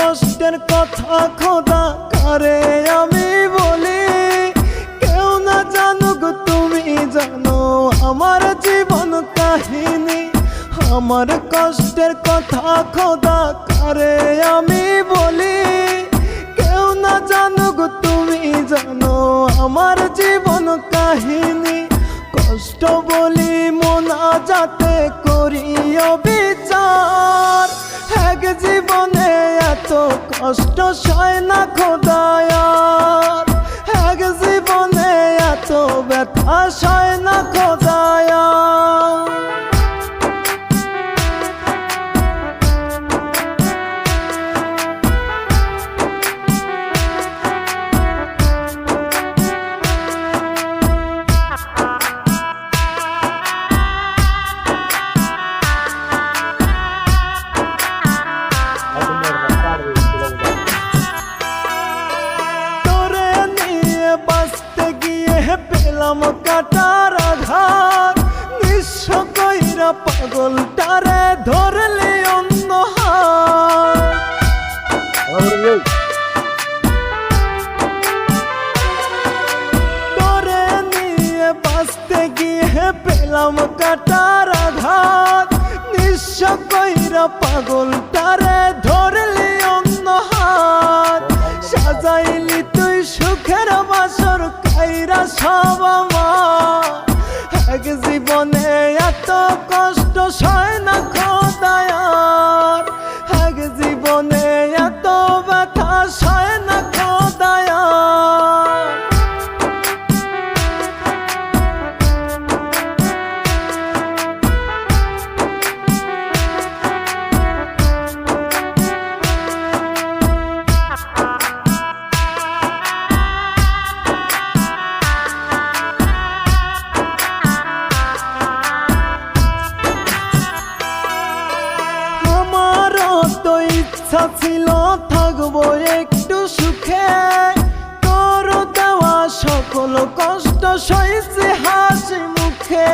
কষ্টের কথা খোদা কারে আমি বলি, কেউ না জানুক তুমি জানো আমার জীবন কাহিনী। আমার কষ্টের কথা খোদা কারে আমি বলি, কেউ না জানুক তুমি জানো আমার জীবন কাহিনী। কষ্ট বলি মোনাজাতে করি বিচার, এক জীবনে এত কষ্ট সয় না খোদায়ার, এক জীবনে এত ব্যথা সয় না খোদায়ার। পেলাম কাটার আঘাত, নিঃস্ব কইরা পাগলটারে ধরলে অন্য হাত। তোরে নিয়ে বাঁচতে গিয়ে পেলাম কাটার আঘাত, নিঃস্ব কইরা পাগলটারে ধরলে অন্য হাত। সাজাইলি তুই সুখের বাসর কাইরা সব আমার, এক জীবনে এত কষ্ট সয় না খোদায়ার, এক জীবনে এত ব্যথা সয় না খোদায়ার। ইচ্ছা ছিল থাকবো একটু সুখে, তোর দেওয়া সকল কষ্ট সইছে হাসি মুখে।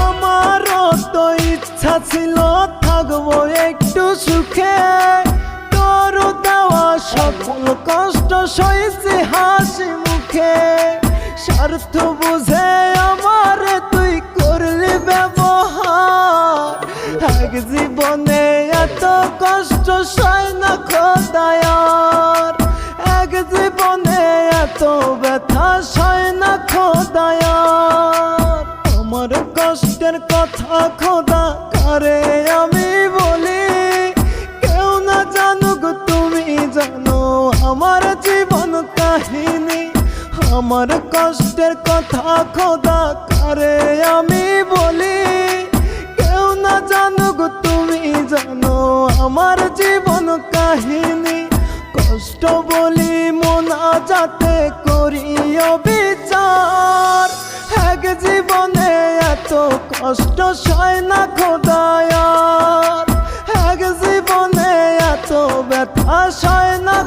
আমারও তো ইচ্ছা ছিল থাকবো একটু সুখে, তোর দেওয়া সকল কষ্ট সইছে হাসি মুখে। স্বার্থ বুঝে আমার তুই করলি ব্যবহার, এক জীবনে এত কষ্ট সয় না খোদায়ার, এক জীবনে এত ব্যথা সয় না খোদায়ার। আমার কষ্টের কথা খোদা কারে আমি বলি, কেউ না জানুক তুমি জানো আমার জীবন কাহিনী। আমার কষ্টের কথা খোদা কারে আমি বলি, কেউ না জানুক তুমি জানো আমার জীবন কাহিনী। কষ্ট বলি মোনাজাতে করি বিচার, এক জীবনে এত কষ্ট সয় না খোদায়ার, এক জীবনে এত ব্যথা সয় না।